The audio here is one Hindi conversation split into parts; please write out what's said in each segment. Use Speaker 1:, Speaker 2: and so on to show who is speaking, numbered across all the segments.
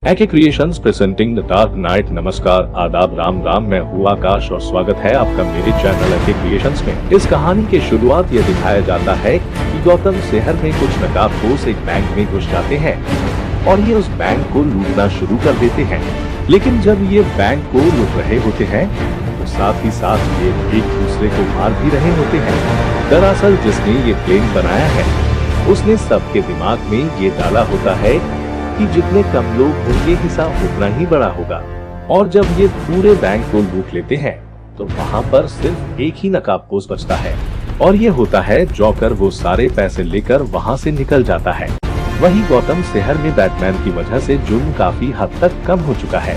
Speaker 1: AK creations presenting the Dark Knight. नमस्कार, आदाब, राम राम। मैं हूँ आकाश और स्वागत है आपका मेरे चैनल एके क्रिएशंस में। इस कहानी की शुरुआत ये दिखाया जाता है कि गौतम शहर में कुछ नकाबपोश एक बैंक में घुस जाते हैं और ये उस बैंक को लूटना शुरू कर देते हैं। लेकिन जब ये बैंक को लूट रहे होते हैं तो साथ ही साथ ये एक दूसरे को मार भी रहे होते हैं। दरअसल जिसने ये प्लेन बनाया है उसने सबके दिमाग में ये डाला होता है कि जितने कम लोग होंगे हिसाब उतना ही बड़ा होगा। और जब ये पूरे बैंक को लूट लेते हैं तो वहाँ पर सिर्फ एक ही नकाबपोश बचता है और ये होता है जोकर। वो सारे पैसे लेकर वहाँ से निकल जाता है। वहीं गौतम शहर में बैटमैन की वजह से जुर्म काफी हद तक कम हो चुका है।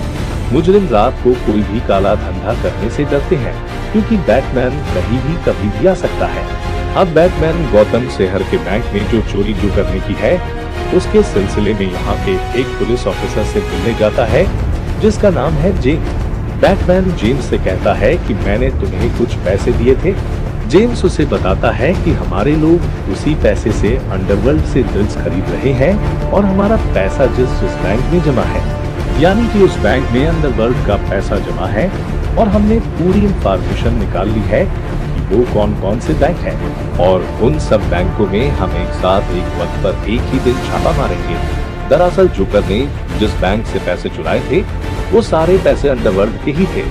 Speaker 1: मुजरिम रात को कोई भी काला धंधा करने से डरते हैं क्योंकि बैटमैन कहीं भी कभी भी आ सकता है। अब बैटमैन गौतम शहर के बैंक में जो चोरी जो करने की है उसके सिलसिले में यहाँ के एक पुलिस ऑफिसर से मिलने जाता है जिसका नाम है जेम्स। बैटमैन जेम्स से कहता है कि मैंने तुम्हें कुछ पैसे दिए थे। जेम्स उसे बताता है कि हमारे लोग उसी पैसे से अंडरवर्ल्ड से ड्रिल्स खरीद रहे हैं और हमारा पैसा जिस बैंक में जमा है, यानी कि उस बैंक में अंडरवर्ल्ड का पैसा जमा है और हमने पूरी इंफॉर्मेशन निकाल ली है वो कौन कौन से बैंक हैं और उन सब बैंकों में हम एक साथ एक वक्त पर एक ही दिन छापा मारेंगे। दरअसल जोकर ने जिस बैंक से पैसे चुराए थे वो सारे पैसे अंडरवर्ल्ड के ही थे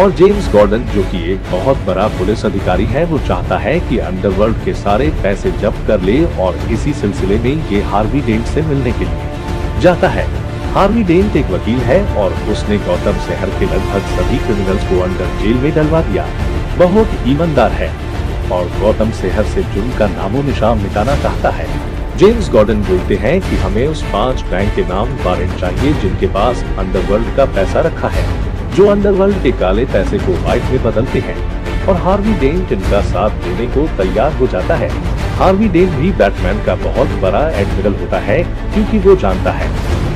Speaker 1: और जेम्स गॉर्डन जो कि एक बहुत बड़ा पुलिस अधिकारी है वो चाहता है कि अंडरवर्ल्ड के सारे पैसे जब्त कर ले और इसी सिलसिले में ये हार्वी डेंट से मिलने के लिए जाता है। हार्वी डेंट एक वकील है और उसने गौतम शहर के लगभग सभी क्रिमिनल्स को अंडर जेल में डलवा दिया। बहुत ईमानदार है और गौतम शहर से जुर्म का नामो निशान मिटाना चाहता है। जेम्स गॉर्डन बोलते हैं कि हमें उस 5 बैंक के नाम वारंट चाहिए जिनके पास अंडरवर्ल्ड का पैसा रखा है, जो अंडरवर्ल्ड के काले पैसे को व्हाइट में बदलते हैं और हार्वी डेंट इनका साथ देने को तैयार हो जाता है। हार्वी डेंट भी बैटमैन का बहुत बड़ा एडमिरल होता है क्योंकि वो जानता है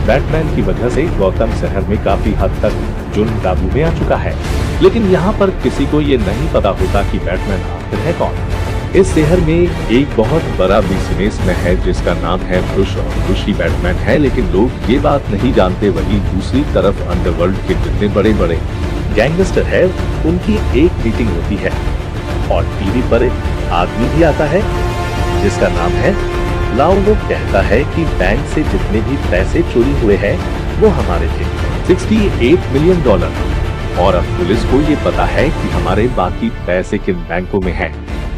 Speaker 1: बैटमैन की वजह से गौतम शहर में काफी हद तक जुर्म काबू में आ चुका है। लेकिन यहाँ पर किसी को ये नहीं पता होता कि बैटमैन आखिर है कौन। इस शहर में एक बहुत बड़ा बिजनेसमैन है जिसका नाम है ब्रुश और ब्रुश ही बैटमैन है, लेकिन लोग ये बात नहीं जानते। वहीं दूसरी तरफ अंडरवर्ल्ड के जितने बड़े बड़े गैंगस्टर है उनकी एक मीटिंग होती है और टीवी पर एक आदमी भी आता है जिसका नाम है लाओ। वो कहता है कि बैंक से जितने भी पैसे चोरी हुए हैं वो हमारे थे, $68 मिलियन। और अब पुलिस को ये पता है कि हमारे बाकी पैसे किन बैंकों में हैं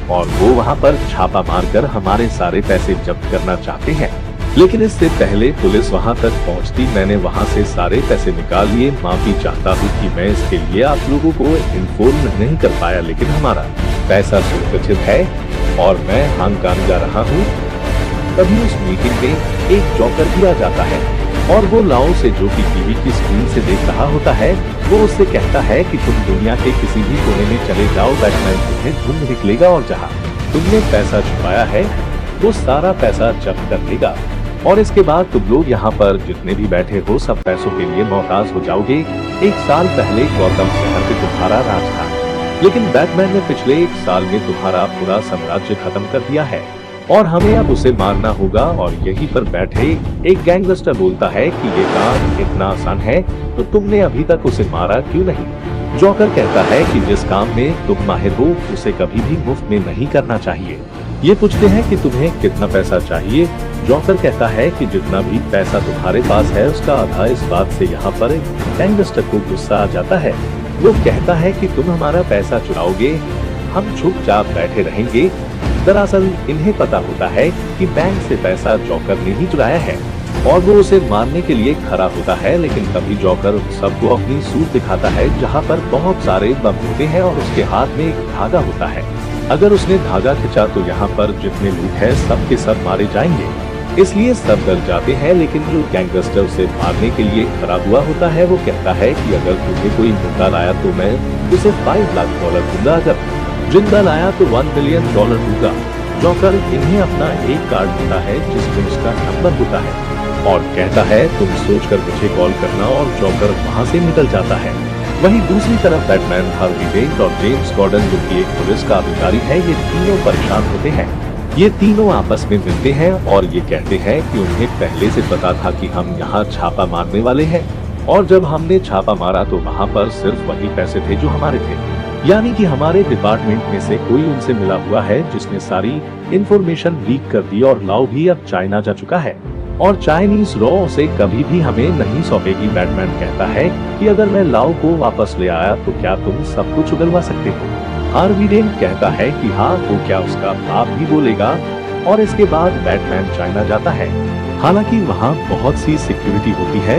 Speaker 1: और वो वहाँ पर छापा मारकर हमारे सारे पैसे जब्त करना चाहते हैं। लेकिन इससे पहले पुलिस वहाँ तक पहुँचती मैंने वहाँ से सारे पैसे निकाल लिए। माफी चाहता हूँ कि मैं इसके लिए आप लोगों को इन्फॉर्म नहीं कर पाया, लेकिन हमारा पैसा सुरक्षित है और मैं हांगकांग जा रहा हूँ। तभी उस मीटिंग में एक जोकर भी आ जाता है और वो लाओ से जो कि टीवी की स्क्रीन से देख रहा होता है वो उससे कहता है कि तुम दुनिया के किसी भी कोने में चले जाओ, बैटमैन तुम्हें ढूंढ निकलेगा और जहाँ तुमने पैसा छुपाया है वो सारा पैसा जब्त कर लेगा और इसके बाद तुम लोग यहाँ पर जितने भी बैठे हो सब पैसों के लिए मोहताज हो जाओगे। 1 साल पहले गौतम शहर पे तुम्हारा राज था, लेकिन बैटमैन ने पिछले 1 साल में तुम्हारा पूरा साम्राज्य खत्म कर दिया है और हमें अब उसे मारना होगा। और यहीं पर बैठे एक गैंगस्टर बोलता है कि ये काम इतना आसान है तो तुमने अभी तक उसे मारा क्यों नहीं। जोकर कहता है कि जिस काम में तुम माहिर हो उसे कभी भी मुफ्त में नहीं करना चाहिए। ये पूछते हैं कि तुम्हें कितना पैसा चाहिए। जोकर कहता है कि जितना भी पैसा तुम्हारे पास है उसका आधा। इस बात से यहाँ पर गैंगस्टर को गुस्सा आ जाता है। वो कहता है कि तुम हमारा पैसा चुराओगे, हम चुपचाप बैठे रहेंगे। दरअसल इन्हें पता होता है कि बैंक से पैसा जोकर ने ही चुराया है और वो उसे मारने के लिए खड़ा होता है। लेकिन तभी जोकर सबको अपनी सूट दिखाता है जहाँ पर बहुत सारे बम होते हैं और उसके हाथ में एक धागा होता है। अगर उसने धागा खिंचा तो यहाँ पर जितने लोग हैं सब के सब मारे जाएंगे, इसलिए सब डर जाते हैं। लेकिन जो गैंगस्टर उसे मारने के लिए खड़ा हुआ होता है वो कहता है कि अगर तुम्हें कोई मुद्दा लाया तो मैं उसे $5 लाख दूंगा, अगर जिंदा लाया तो $1 मिलियन दूंगा। जोकर इन्हें अपना एक कार्ड देता है जिसमें उसका नंबर होता है और कहता है तुम सोचकर मुझे कॉल करना और जोकर वहाँ से निकल जाता है। वहीं दूसरी तरफ बैटमैन, हार्वी डेंट और जेम्स गॉर्डन जो कि एक पुलिस का अधिकारी है, ये तीनों परेशान होते हैं ये तीनों आपस में मिलते हैं और ये कहते हैं कि उन्हें पहले से पता था कि हम यहाँ छापा मारने वाले हैं, और जब हमने छापा मारा तो वहाँ पर सिर्फ वही पैसे थे जो हमारे थे। यानी कि हमारे डिपार्टमेंट में से कोई उनसे मिला हुआ है जिसने सारी इंफॉर्मेशन लीक कर दी, और लाओ भी अब चाइना जा चुका है और चाइनीज रॉ उसे कभी भी हमें नहीं सौंपेगी। बैटमैन कहता है कि अगर मैं लाओ को वापस ले आया तो क्या तुम सब कुछ उगलवा सकते हो। हार्वी डेंट कहता है कि हाँ, तो क्या उसका बाप भी बोलेगा। और इसके बाद बैटमैन चाइना जाता है। हालांकि वहाँ बहुत सी सिक्योरिटी होती है,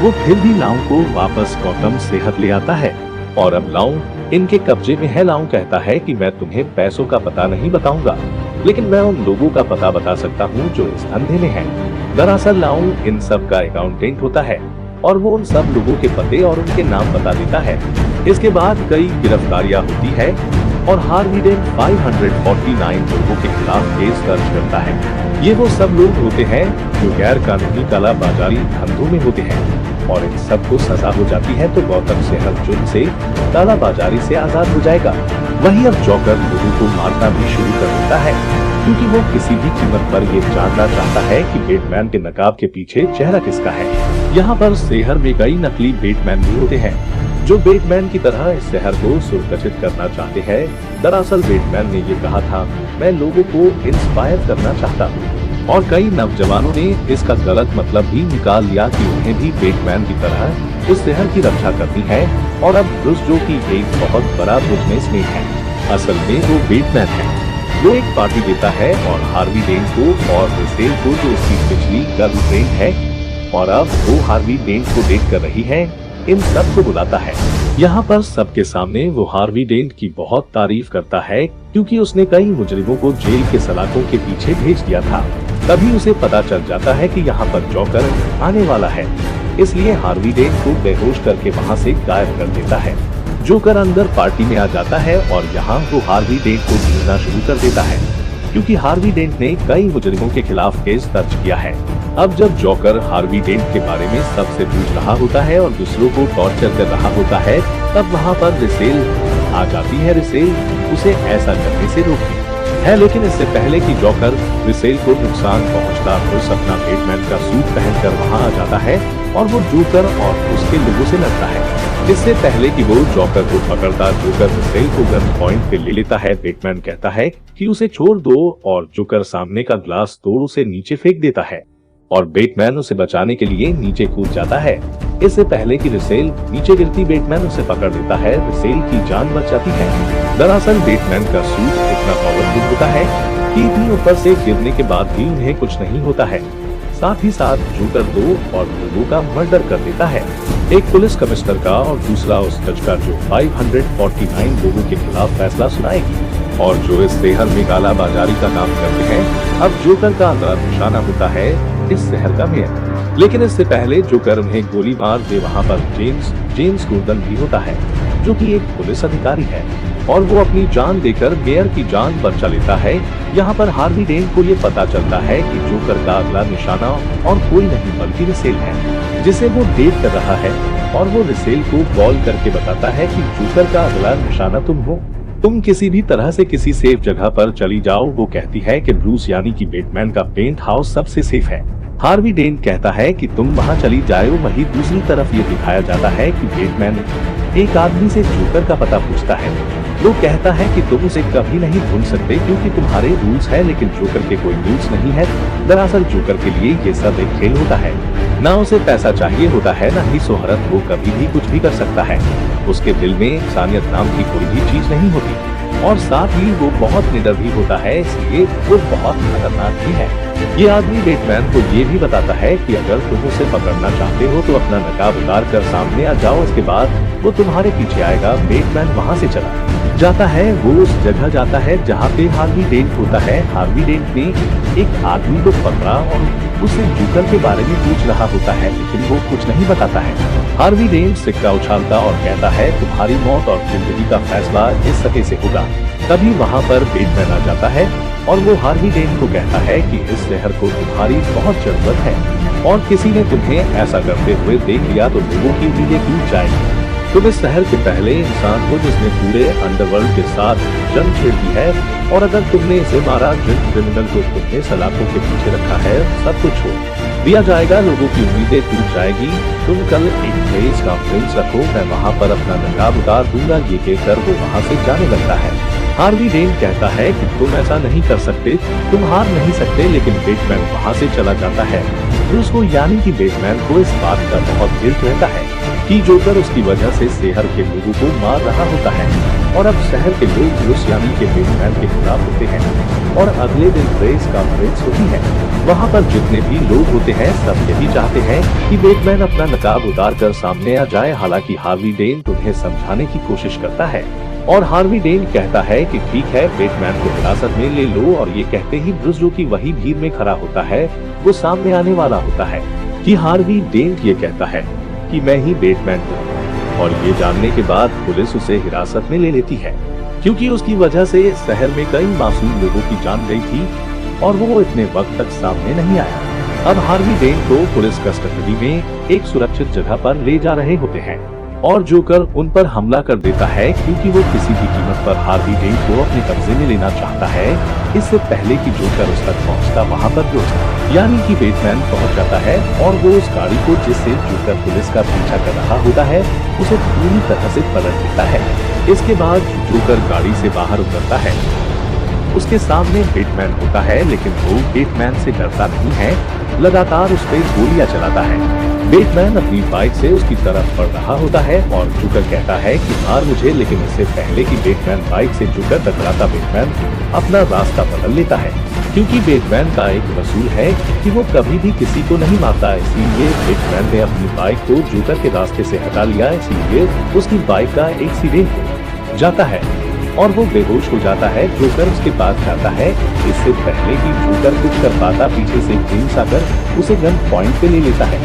Speaker 1: वो फिर भी लाओ को वापस गौतम सेहत ले आता है और अब लाओ इनके कब्जे में है। लाओ कहता है कि मैं तुम्हें पैसों का पता नहीं बताऊंगा, लेकिन मैं उन लोगों का पता बता सकता हूँ जो इस धंधे में हैं। दरअसल लाओ इन सब का अकाउंटेंट होता है और वो उन सब लोगों के पते और उनके नाम बता देता है। इसके बाद कई गिरफ्तारियां होती है और हार्वी डेंट 549 लोगों के खिलाफ केस दर्ज करता है। ये वो सब लोग होते हैं जो गैर कानूनी काला बाजारी धंधों में होते हैं और इन सबको सजा हो जाती है, तो गौतम सेहत जुर्म से काला बाजारी से आजाद हो जाएगा। वहीं अब जोकर लोगों को मारना भी शुरू कर देता है, क्योंकि वो किसी भी कीमत पर ये जानना चाहता है कि बैटमैन के नकाब के पीछे चेहरा किसका है। यहाँ पर शहर में कई नकली बैटमैन भी होते हैं जो बैटमैन की तरह इस शहर को सुरक्षित करना चाहते हैं। दरअसल बैटमैन ने ये कहा था, मैं लोगों को इंस्पायर करना चाहता हूँ, और कई नौजवानों ने इसका गलत मतलब भी निकाल लिया कि उन्हें भी बैटमैन की तरह उस शहर की रक्षा करनी है। और अब ब्रूस, जो कि एक बहुत बड़ा बिजनेसमैन है, असल में वो बैटमैन है। वो एक पार्टी देता है और हार्वी डेंट को और रेचेल को, जो उसकी पिछली गर्लफ्रेंड है और अब वो हार्वी डेंट को डेट कर रही है, इन सब को बुलाता है। यहाँ पर सबके सामने वो हार्वी डेंट की बहुत तारीफ करता है, क्योंकि उसने कई मुजरिमों को जेल के सलाखों के पीछे भेज दिया था। तभी उसे पता चल जाता है कि यहाँ पर जोकर आने वाला है, इसलिए हार्वी डेंट को बेहोश करके वहाँ से गायब कर देता है। जोकर अंदर पार्टी में आ जाता है और यहाँ वो हार्वी डेंट को ढूंढना शुरू कर देता है, क्योंकि हार्वी डेंट ने कई मुजरिमों के खिलाफ केस दर्ज किया है। अब जब जोकर हार्वी डेंट के बारे में सबसे पूछ रहा होता है और दूसरों को टॉर्चर कर रहा होता है, तब वहाँ पर रेचेल आ जाती है। रेचेल उसे ऐसा करने से रोकती है, लेकिन इससे पहले कि जोकर रेचेल को नुकसान पहुँचता, ब्रूस अपना बैटमैन का सूट पहनकर वहाँ आ जाता है और वो जोकर और उसके लोगों से लड़ता है। इससे पहले कि वो जोकर को पकड़ता, जोकर रेचेल को गन पॉइंट पे ले लेता है। बैटमैन कहता है कि उसे छोड़ दो और जोकर सामने का ग्लास तोड़ उसे नीचे फेंक देता है और बैटमैन उसे बचाने के लिए नीचे कूद जाता है। इससे पहले कि रेचेल नीचे गिरती, बैटमैन उसे पकड़ लेता है। रेचेल की जान बच जाती है। दरअसल बैटमैन का सूट इतना पावरफुल होता है कि इतनी ऊपर से गिरने के बाद भी उन्हें कुछ नहीं होता है। साथ ही साथ जोकर 2 और लोगों का मर्डर कर देता है, एक पुलिस कमिश्नर का और दूसरा उस जज का जो 549 लोगों के खिलाफ फैसला सुनाएगी और जो इस शहर में काला बाजारी का काम करते हैं। अब जोकर का अगला निशाना होता है इस शहर का मेयर, लेकिन इससे पहले जोकर उन्हें गोली मार दे, वहाँ पर जेम्स गोर्डन भी होता है, जो कि एक पुलिस अधिकारी है और वो अपनी जान देकर मेयर की जान बचा लेता है। यहाँ पर हार्वी डेंट को ये पता चलता है कि जोकर का अगला निशाना और कोई नहीं बल्कि रेचेल है, जिसे वो डेट कर रहा है, और वो रेचेल को कॉल करके बताता है कि जोकर का अगला निशाना तुम हो, तुम किसी भी तरह से किसी सेफ जगह पर चली जाओ। वो कहती है कि ब्रूस यानी कि बैटमैन का पेंट हाउस सबसे सेफ है। हार्वी डेंट कहता है कि तुम वहाँ चली जाओ। वहीं दूसरी तरफ ये दिखाया जाता है कि बैटमैन एक आदमी से जोकर का पता पूछता है। वो कहता है कि तुम उसे कभी नहीं ढूंढ सकते क्योंकि तुम्हारे रूल्स है, लेकिन जोकर के कोई रूल्स नहीं है। दरअसल जोकर के लिए ये सब एक खेल होता है, ना उसे पैसा चाहिए होता है, ना ही शोहरत। वो कभी भी कुछ भी कर सकता है। उसके दिल में इंसानियत नाम की कोई भी चीज नहीं होती और साथ ही वो बहुत निडर भी होता है, इसलिए वो बहुत खतरनाक भी है। ये आदमी बैटमैन को ये भी बताता है कि अगर तुम उसे पकड़ना चाहते हो तो अपना नकाब उतार कर सामने आ जाओ, इसके बाद वो तुम्हारे पीछे आएगा। बैटमैन वहाँ से चला जाता है। वो उस जगह जाता है जहाँ पे हार्वी डेंट होता है। हार्वी डेंट ने एक आदमी को पकड़ा और उससे जोकर के बारे में पूछ रहा होता है, लेकिन वो कुछ नहीं बताता है। हार्वी डेंट सिक्का उछालता और कहता है तुम्हारी मौत और जिंदगी का फैसला इस सके से होगा। तभी वहाँ पर बैटमैन आ जाता है और वो हार्वी डेंट को कहता है कि इस शहर को तुम्हारी बहुत जरूरत है और किसी ने तुम्हें ऐसा करते हुए देख लिया तो लोगों की उम्मीदें टूट जाएगी। तुम इस शहर के पहले इंसान हो जिसने पूरे अंडरवर्ल्ड के साथ जंग छेड़ दी है, और अगर तुमने इसे मारा जिन क्रिमिनल को तुमने सलाखों के पीछे रखा है, सब कुछ छोड़ दिया जाएगा। लोगों की उम्मीदें टूट जाएगी। तुम कल एक प्रेस कॉन्फ्रेंस रखो, मैं वहाँ पर अपना नकाब उतार दूंगा। ये कहकर वो वहाँ से जाने लगता है। हार्वी डेन कहता है कि तुम ऐसा नहीं कर सकते, तुम हार नहीं सकते, लेकिन बैटमैन वहाँ से चला जाता है। ब्रूस को यानी कि बैटमैन को इस बात का बहुत गिल्ट रहता है कि जोकर उसकी वजह से शहर के लोगों को मार रहा होता है, और अब शहर के लोग ब्रूस यानी कि बैटमैन के खिलाफ होते हैं। और अगले दिन प्रेस कॉन्फ्रेंस होती है। वहाँ पर जितने भी लोग होते हैं सब यही चाहते हैं कि बैटमैन अपना नकाब उतार कर सामने आ जाए। हालांकि हार्वी डेन उन्हें समझाने की कोशिश करता है, और हार्वी डेन कहता है कि ठीक है, बैटमैन को हिरासत में ले लो। और ये कहते ही ब्रूस जो कि वही भीड़ में खड़ा होता है, वो सामने आने वाला होता है कि हार्वी डेन ये कहता है कि मैं ही बैटमैन हूँ। और ये जानने के बाद पुलिस उसे हिरासत में ले लेती है, क्योंकि उसकी वजह से शहर में कई मासूम लोगों की जान गई थी, और वो इतने वक्त तक सामने नहीं आया। अब हार्वी डेन को पुलिस कस्टडी में एक सुरक्षित जगह पर ले जा रहे होते हैं, और जोकर उन पर हमला कर देता है, क्योंकि वो किसी भी कीमत पर हार्वी डेन को अपने कब्जे में लेना चाहता है। इससे पहले कि जोकर उस तक पहुंचता, वहां पर ब्रूस यानी कि बैटमैन पहुंच जाता है, और वो उस गाड़ी को जिससे जोकर पुलिस का पीछा कर रहा होता है, उसे पूरी तरह से पलट देता है। इसके बाद जोकर गाड़ी से बाहर उतरता है। उसके सामने बैटमैन होता है, लेकिन वो बैटमैन से डरता नहीं है, लगातार उस पर गोलियां चलाता है। बैटमैन अपनी बाइक से उसकी तरफ बढ़ रहा होता है, और जोकर कहता है कि मार मुझे, लेकिन इससे पहले कि बैटमैन बाइक से जोकर टकराता, बैटमैन अपना रास्ता बदल लेता है, क्योंकि बैटमैन का एक रसूल है कि वो कभी भी किसी को नहीं मारता। इसीलिए बैटमैन ने अपनी बाइक को जोकर के रास्ते से हटा लिया। इसीलिए उसकी बाइक का एक्सीडेंट हो जाता है और वो बेहोश हो जाता है। जोकर उसके पास जाता है। इससे पहले कि जोकर कुछ कर पाता, पीछे से जेम्स आकर उसे गन पॉइंट पे ले लेता है,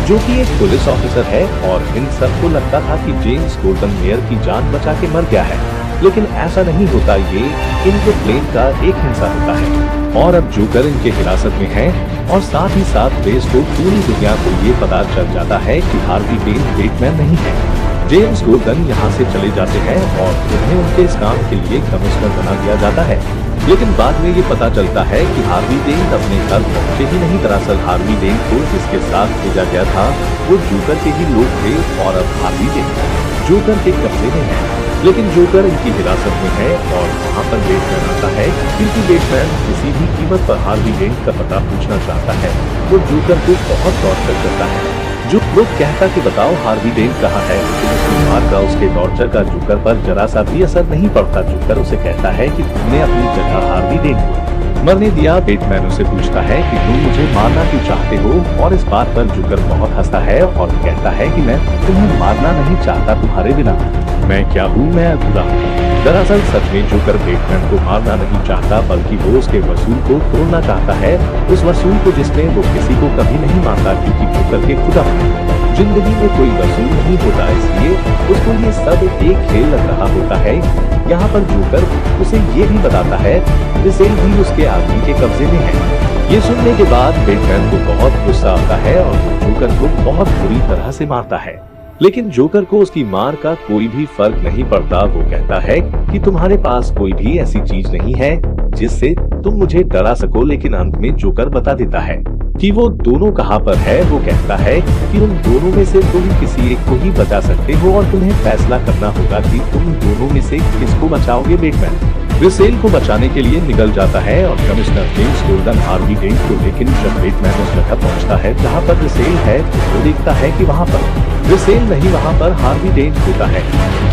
Speaker 1: जो कि एक पुलिस ऑफिसर है। और इन सबको लगता था कि जेम्स गोल्डन मेयर की जान बचा के मर गया है, लेकिन ऐसा नहीं होता। ये इनके प्लेन का एक हिस्सा होता है, और अब जोकर इनके हिरासत में है। और साथ ही साथ प्रेस को, पूरी दुनिया को ये पता चल जाता है कि हार्वी डेन बैटमैन नहीं है। जेम्स गोल्डन यहाँ से चले जाते हैं, और उन्हें उनके इस काम के लिए कमिश्नर बना दिया जाता है। लेकिन बाद में ये पता चलता है कि हार्वी डेन अपने घर पहुंचे ही नहीं। दरअसल हार्वी डेन को जिसके साथ भेजा गया था, वो जोकर के ही लोग थे, और अब हार्वी डेन जोकर के कब्जे में है। लेकिन जोकर इनकी हिरासत में है, और वहाँ पर बैटमैन आता है, क्योंकि बैटमैन किसी भी कीमत पर हार्वी डेन का पता पूछना चाहता है। वो जोकर को बहुत टॉर्चर करता है। जो लोग कहता कि बताओ हार्वी डेन कहाँ है, लेकिन उसकी मार का, उसके टॉर्चर का जोकर पर जरा सा भी असर नहीं पड़ता। जोकर उसे कहता है कि तुमने अपनी जगह हार्वी डेन को मरने दिया। बैटमैन उसे पूछता है कि तुम मुझे मारना क्यों चाहते हो, और इस बात पर जोकर बहुत हंसता है और कहता है कि मैं तुम्हें मारना नहीं चाहता, तुम्हारे बिना मैं क्या हूँ, मैं अधूरा हूँ। दरअसल सच में जोकर बैटमैन को मारना नहीं चाहता, बल्कि वो उसके वसूल को तोड़ना चाहता है। उस वसूल को जिसमें वो किसी को कभी नहीं मारता, क्योंकि जोकर के खुदा जिंदगी में कोई वसूल नहीं होता, इसलिए उसको ये सब एक खेल लग रहा होता है। यहाँ पर जोकर उसे ये भी बताता है रिसेल भी उसके आदमी के कब्जे में है। ये सुनने के बाद बैटमैन को बहुत गुस्सा आता है, और जोकर को बहुत बुरी तरह से मारता है। लेकिन जोकर को उसकी मार का कोई भी फर्क नहीं पड़ता। वो कहता है कि तुम्हारे पास कोई भी ऐसी चीज नहीं है जिससे तुम मुझे डरा सको। लेकिन अंत में जोकर बता देता है कि वो दोनों कहाँ पर है। वो कहता है कि उन दोनों में से तुम किसी एक को ही बचा सकते हो, और तुम्हें फैसला करना होगा कि तुम दोनों में से किसको बचाओगे। बैटमैन रिसेल को बचाने के लिए निकल जाता है, और commissioner James Gordon Harvey Dent को। लेकिन जब बैटमैन उस जगह पहुंचता है जहां पर रिसेल है, तो वो देखता है कि वहां पर रिसेल नहीं, वहां पर हार्वी डेन होता है।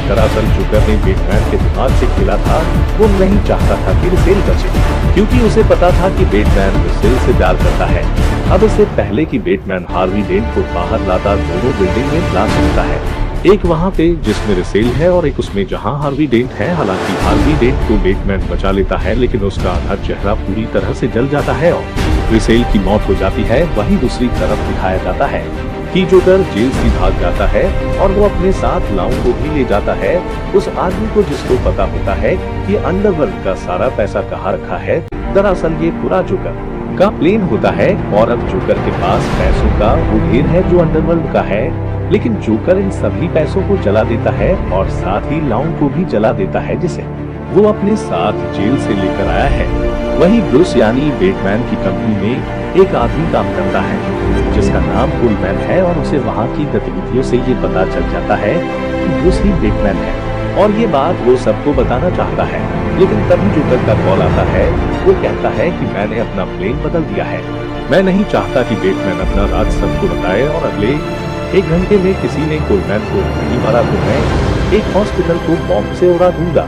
Speaker 1: दरअसल जोकर ने बैटमैन के दिमाग से खेला था। वो नहीं चाहता था कि रिसेल बचे, क्योंकि उसे पता था कि बैटमैन रिसेल से प्यार करता है। अब इससे पहले कि बैटमैन हार्वी डेन को बाहर लाता, दोनों बिल्डिंग में ब्लास्ट होता है। एक वहाँ पे जिसमें रिसेल है, और एक उसमें जहाँ हार्वी डेन है। हालांकि हार्वी डेन को बैटमैन बचा लेता है, लेकिन उसका आधा चेहरा पूरी तरह से जल जाता है, और रिसेल की मौत हो जाती है। वहीं दूसरी तरफ दिखाया जाता है कि जोकर जेल से भाग जाता है, और वो अपने साथ लाओ को भी ले जाता है, उस आदमी को जिसको पता होता है कि अंडरवर्ल्ड का सारा पैसा कहाँ रखा है। दरअसल ये पूरा जोकर का प्लेन होता है, और अब जोकर के पास पैसों का वो ढेर है जो अंडरवर्ल्ड का है। लेकिन जोकर इन सभी पैसों को जला देता है और साथ ही लाउंग को भी जला देता है, जिसे वो अपने साथ जेल से लेकर आया है। वहीं ब्रूस यानी बैटमैन की कंपनी में एक आदमी काम करता है जिसका नाम कूलमैन है और उसे वहाँ की गतिविधियों से ये पता चल जाता है कि ब्रूस ही बैटमैन है और ये बात वो सबको बताना चाहता है। लेकिन तभी जोकर का कॉल आता है। वो कहता है कि मैंने अपना प्लान बदल दिया है, मैं नहीं चाहता कि बैटमैन अपना राज सबको बताए और अगले 1 घंटे में किसी ने कूलमैन को नहीं मारा तो मैं एक हॉस्पिटल को बॉम्ब से उड़ा दूंगा।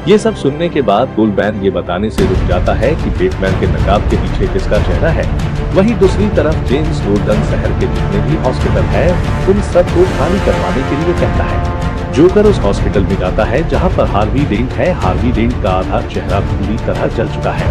Speaker 1: ये सब सुनने के बाद कूलमैन ये बताने से रुक जाता है कि बैटमैन के नकाब के पीछे किसका चेहरा है। वहीं दूसरी तरफ जेम्स गॉर्डन शहर के जितने भी हॉस्पिटल है उन सबको खाली करवाने के लिए कहता है। जोकर उस हॉस्पिटल में जाता है जहां पर हार्वी डेंट है। हार्वी डेंट का आधा चेहरा पूरी तरह जल चुका है।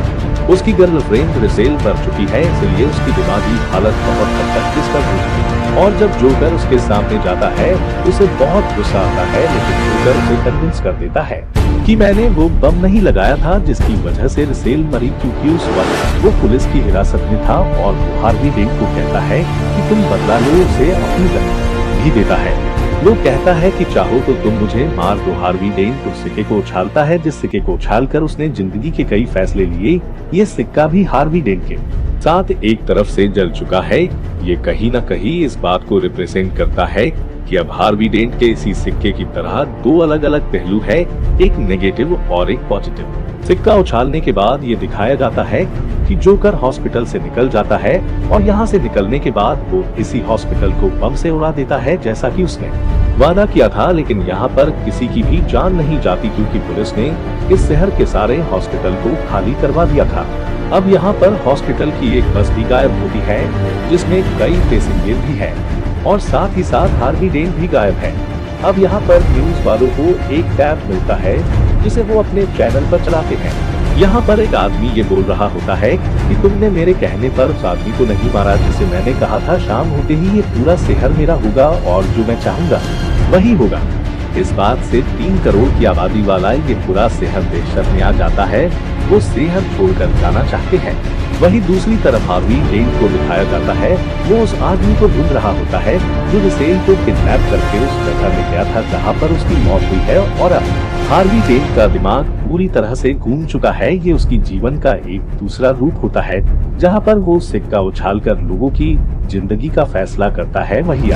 Speaker 1: उसकी गर्लफ्रेंड रिसेल मर चुकी है, इसलिए उसकी दिमागी हालत बहुत हद तक डिस्टर्ब हो चुकी है। और जब जोकर उसके सामने जाता है उसे बहुत गुस्सा आता है, लेकिन जोकर उसे कन्विंस कर देता है कि मैंने वो बम नहीं लगाया था जिसकी वजह से रिसेल मरी, क्योंकि उस वक्त वो पुलिस की हिरासत में था। और वो हार्वी डेंट को कहता है कि तुम बदला लो, उसे अपनी जान भी देता है। वो कहता है कि चाहो तो तुम मुझे मार दो। हार्वी डेंट उस सिक्के को उछालता है, जिस सिक्के को उछालकर उसने जिंदगी के कई फैसले लिए। ये सिक्का भी हार्वी डेंट के साथ एक तरफ से जल चुका है। ये कहीं न कहीं इस बात को रिप्रेजेंट करता है कि अब हार्वी डेंट के इसी सिक्के की तरह 2 अलग-अलग पहलू है, एक नेगेटिव और एक पॉजिटिव। सिक्का उछालने के बाद ये दिखाया जाता है कि जोकर हॉस्पिटल से निकल जाता है और यहाँ से निकलने के बाद वो इसी हॉस्पिटल को बम से उड़ा देता है जैसा कि उसने वादा किया था। लेकिन यहाँ पर किसी की भी जान नहीं जाती क्योंकि पुलिस ने इस शहर के सारे हॉस्पिटल को खाली करवा दिया था। अब यहाँ पर हॉस्पिटल की एक बस भी गायब होती है जिसमें कई पैसेंजर भी है और साथ ही साथ हार्वी डेंट भी गायब है। अब यहाँ पर न्यूज वालों को एक टैब मिलता है जिसे वो अपने चैनल पर चलाते हैं। यहाँ पर एक आदमी ये बोल रहा होता है कि तुमने मेरे कहने पर उस आदमी को नहीं मारा जिसे मैंने कहा था शाम होते ही ये पूरा शहर मेरा होगा और जो मैं चाहूंगा वही होगा। इस बात से 3 करोड़ की आबादी वाला ये पूरा शहर दहशत में आ जाता है। वो शहर छोड़कर जाना चाहते हैं। वहीं दूसरी तरफ हार्वी डेंट को दिखाया जाता है। वो उस आदमी को ढूंढ रहा होता है जो रिसेल को किडनैप करके उस जगह में गया था जहाँ पर उसकी मौत हुई है। और अब हार्वी डेंट का दिमाग पूरी तरह से घूम चुका है। ये उसकी जीवन का एक दूसरा रूप होता है जहाँ पर वो सिक्का उछालकर लोगों की जिंदगी का फैसला करता है। वही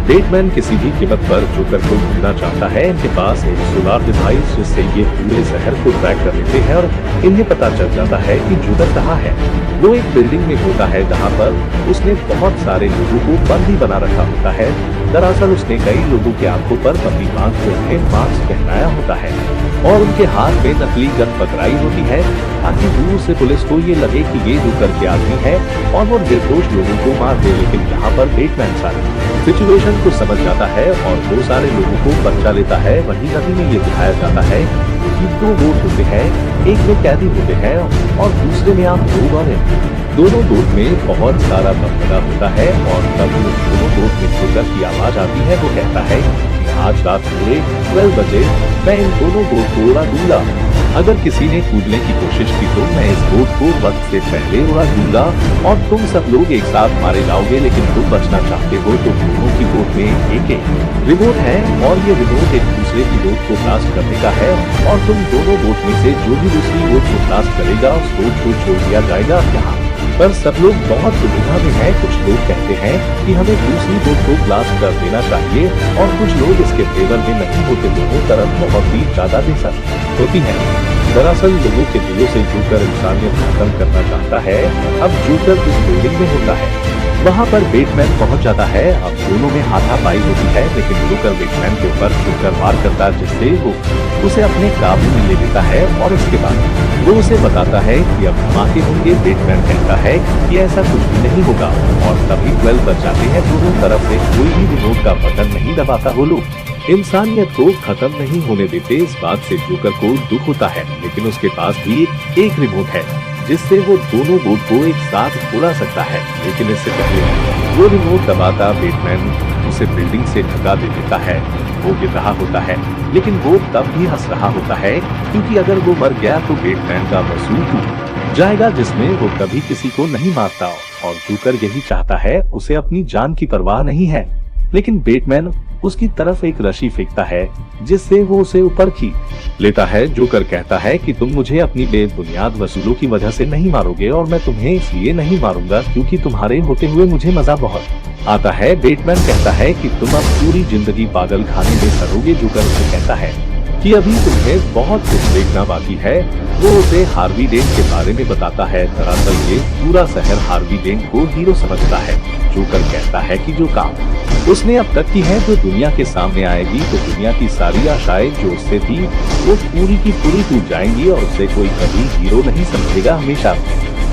Speaker 1: बैटमैन किसी भी कीमत पर जोकर को ढूंढना चाहता है। इनके पास एक सोलार डिवाइस जिससे ये पूरे शहर को ट्रैक कर लेते हैं और इन्हें पता चल जाता है कि जोकर कहाँ है। वो एक बिल्डिंग में होता है जहाँ पर उसने बहुत सारे लोगों को बंदी बना रखा होता है। दरअसल उसने कई लोगों के आंखों पर बंदी बांध के उन्हें मास्क पहनाया होता है और उनके हाथ में नकली गन पकड़ाई होती है ताकि दूर से पुलिस को ये लगे कि ये जोकर के आदमी है और वो निर्दोष लोगों को मार दे। लेकिन यहाँ पर बैटमैन सारी सिचुएशन को समझ जाता है और 2 सारे लोगों को बचा लेता है। वहीं नदी में ये दिखाया जाता है कि 2 बोट होते हैं, एक में कैदी होते हैं और दूसरे में आप लोग और दोनों बोट में बहुत सारा बम लगा होता है। और तब दोनों बोट में जोकर की आवाज आती है। वो कहता है कि आज रात पूरे 12 बजे मैं इन दोनों बोट को उड़ा दूंगा। अगर किसी ने कूदने की कोशिश की तो मैं इस बोट को वक्त से पहले उड़ा दूंगा और तुम सब लोग एक साथ मारे जाओगे। लेकिन तुम बचना चाहते हो तो दोनों की बोट में एक रिमोट है और ये रिमोट एक दूसरे की बोट को ब्लास्ट करने का है और तुम दोनों बोट में से जो भी दूसरी बोट को ब्लास्ट करेगा उस बोट को छोड़ दिया जाएगा। यहाँ पर सब लोग बहुत दुविधा में हैं। कुछ लोग कहते हैं कि हमें दूसरी बोट को ब्लास्ट कर देना चाहिए और कुछ लोग इसके फेवर में नहीं होते। दोनों तरफ बहुत ही ज्यादा दिक्कत होती है। दरअसल लोगों के दिलों से जोकर इंसानियत खत्म करना चाहता है। अब जोकर उस बिल्डिंग में होता है, वहाँ पर बैटमैन पहुँच जाता है। अब दोनों में हाथापाई होती है लेकिन जोकर बैटमैन के ऊपर जोकर वार करता है जिससे वो उसे अपने काबू में ले लेता है और इसके बाद वो उसे बताता है कि अब धमाके होंगे। बैटमैन कहता है कि ऐसा कुछ भी नहीं होगा और तभी 12 बज जाते हैं। दोनों तरफ से कोई भी रिमोट का बटन नहीं दबाता। वो लोग इंसानियत को खत्म नहीं होने देते। इस बात से जोकर को दुख होता है लेकिन उसके पास भी एक रिमोट है जिससे वो दोनों बोट को एक साथ उड़ा सकता है। लेकिन इससे पहले वो रिमोट दबाता बैटमैन उसे बिल्डिंग से धक्का दे देता है। वो गिर रहा होता है लेकिन वो तब भी हंस रहा होता है क्योंकि अगर वो मर गया तो बैटमैन का वसूल टूट जाएगा जिसमें वो कभी किसी को नहीं मारता और जोकर यही चाहता है। उसे अपनी जान की परवाह नहीं है। लेकिन बैटमैन उसकी तरफ एक रस्सी फेंकता है जिससे वो उसे ऊपर खींच लेता है। जोकर कहता है कि तुम मुझे अपनी बेबुनियाद वसूलों की वजह से नहीं मारोगे और मैं तुम्हें इसलिए नहीं मारूंगा क्योंकि तुम्हारे होते हुए मुझे मजा बहुत आता है। बैटमैन कहता है कि तुम अब पूरी जिंदगी पागल खाने में सड़ोगे। जोकर उसे कहता है कि अभी तुम्हें बहुत कुछ देखना बाकी है। वो उसे हार्वी डेंट के बारे में बताता है। दरअसल ये पूरा शहर हार्वी डेंट को हीरो समझता है। जोकर कहता है कि जो काम उसने अब तक की है जो दुनिया के सामने आएगी तो दुनिया की सारी आशाएं जो उससे थी वो पूरी की पूरी टूट जाएंगी और उसे कोई कभी हीरो नहीं समझेगा। हमेशा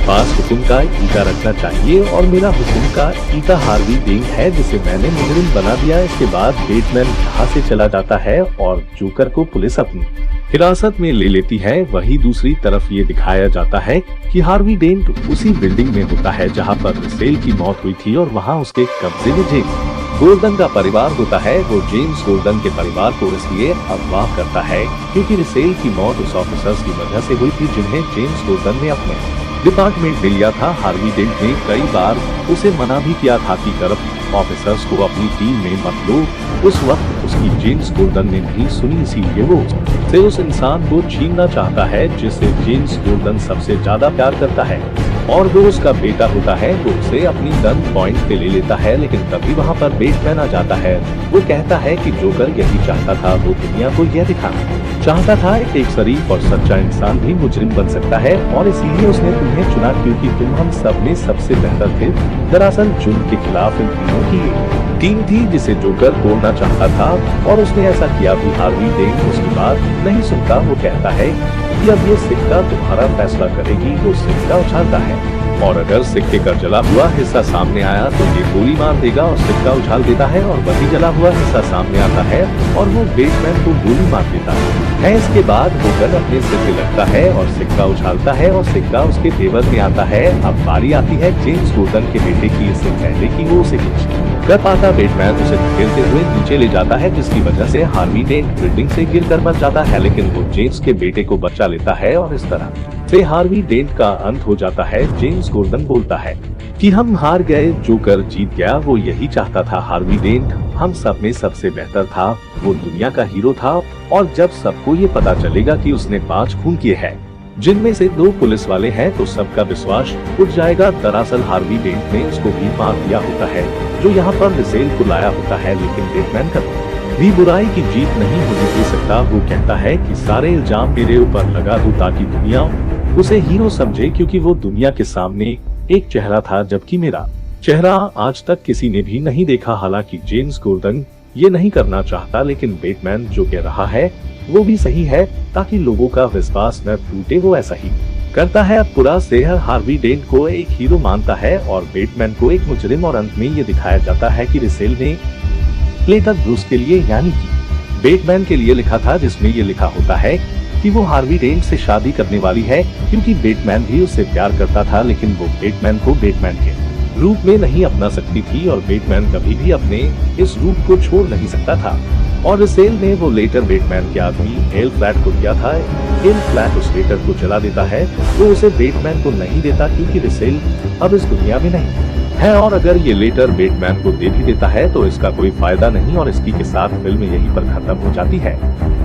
Speaker 1: पास हुकुम का ईटा रखना चाहिए और मेरा हुकुम का ईटा हार्वी डेंट है जिसे मैंने मुजरिम बना दिया। इसके बाद बैटमैन यहाँ से चला जाता है और जोकर को पुलिस अपनी हिरासत में ले लेती है। वहीं दूसरी तरफ ये दिखाया जाता है कि हार्वी डेंट उसी बिल्डिंग में होता है जहाँ पर रिसेल की मौत हुई थी और वहाँ उसके कब्जे में जेम्स गोल्डन का परिवार होता है। वो जेम्स गोल्डन के परिवार को इसलिए अगवा करता है क्योंकि रिसेल की मौत उस ऑफिसर्स की वजह से हुई थी जिन्हें जेम्स गोल्डन ने अपने डिपार्टमेंट में लिया था। हार्वी डेंट ने कई बार उसे मना भी किया था कि करप्ट ऑफिसर्स को अपनी टीम में मत लो। उस वक्त उसकी जेम्स गोल्डन ने नहीं सुनी, इसीलिए वो से उस इंसान को छीनना चाहता है जिसे जेम्स गोल्डन सबसे ज्यादा प्यार करता है और वो उसका बेटा होता है। वो उसे अपनी गन पॉइंट पे ले लेता है लेकिन तभी वहाँ पर बैटमैन आ जाता है। वो कहता है कि जोकर यही चाहता था, वो दुनिया को यह दिखाना चाहता था एक शरीफ और सच्चा इंसान भी मुजरिम बन सकता है और इसीलिए उसने तुम्हें चुना क्योंकि तुम हम सब में सबसे बेहतर थे। दरअसल जुल्म के खिलाफ इन तीनों की टीम थी जिसे जोकर तोड़ना चाहता था और उसने ऐसा किया भी। हार्वी डेंट उसकी बात नहीं सुनता। वो कहता है कि अब ये सिक्का तुम्हारा फैसला करेगी। वो सिक्का उछालता है और अगर सिक्के का जला हुआ हिस्सा सामने आया तो ये गोली मार देगा और सिक्का उछाल देता है और वही जला हुआ हिस्सा सामने आता है और वो बैटमैन को गोली मार देता है। इसके बाद वो गन अपने सिर पे लगता है और सिक्का उछालता है और सिक्का उसके फेवर में आता है। अब बारी आती है जेम्स गोल्डन के बेटे की। इससे पहले कि वो उसे कुछ कर पाता बैटमैन उसे धकेलते हुए नीचे ले जाता है जिसकी वजह से हार्वी डेंट बिल्डिंग से गिरकर मर जाता है लेकिन वो जेम्स के बेटे को बचा लेता है और इस तरह से हार्वी डेंट का अंत हो जाता है। जेम्स गोल्डन बोलता है कि हम हार गए, जोकर जीत गया। वो यही चाहता था। हार्वी डेंट हम सब में सबसे बेहतर था, वो दुनिया का हीरो था और जब सबको ये पता चलेगा कि उसने 5 खून किए हैं जिनमें से 2 पुलिस वाले हैं तो सबका विश्वास उठ जाएगा। दरअसल हार्वी डेंट ने उसको भी मार दिया होता है जो यहाँ पर रिसेल को लाया होता है लेकिन बैटमैन का भी बुराई की जीत नहीं होने दे सकता। वो कहता है कि सारे इल्जाम मेरे ऊपर लगा दूं ताकि दुनिया उसे हीरो समझे क्योंकि वो दुनिया के सामने एक चेहरा था जबकि मेरा चेहरा आज तक किसी ने भी नहीं देखा। हालांकि जेम्स गोल्डन ये नहीं करना चाहता लेकिन बैटमैन जो कह रहा है वो भी सही है ताकि लोगों का विश्वास न टूटे। वो ऐसा ही करता है। अब पूरा शहर हार्वी डेंट को एक हीरो मानता है और बैटमैन को एक मुजरिम और अंत में ये दिखाया जाता है कि रिसेल ने लेटर ब्रूस के लिए यानी कि बैटमैन के लिए लिखा था जिसमें ये लिखा होता है कि वो हार्वी डेंट से शादी करने वाली है क्योंकि बैटमैन भी उससे प्यार करता था लेकिन वो बैटमैन को बैटमैन के रूप में नहीं अपना सकती थी और बैटमैन कभी भी अपने इस रूप को छोड़ नहीं सकता था। और रिसेल ने वो लेटर बैटमैन के आदमी हेल फ्लैट को दिया था। हेल फ्लैट उस लेटर को जला देता है। वो उसे बैटमैन को नहीं देता क्योंकि रिसेल अब इस दुनिया में नहीं है और अगर ये लेटर बैटमैन को दे भी देता है तो इसका कोई फायदा नहीं और इसकी के साथ फिल्म यहीं पर खत्म हो जाती है।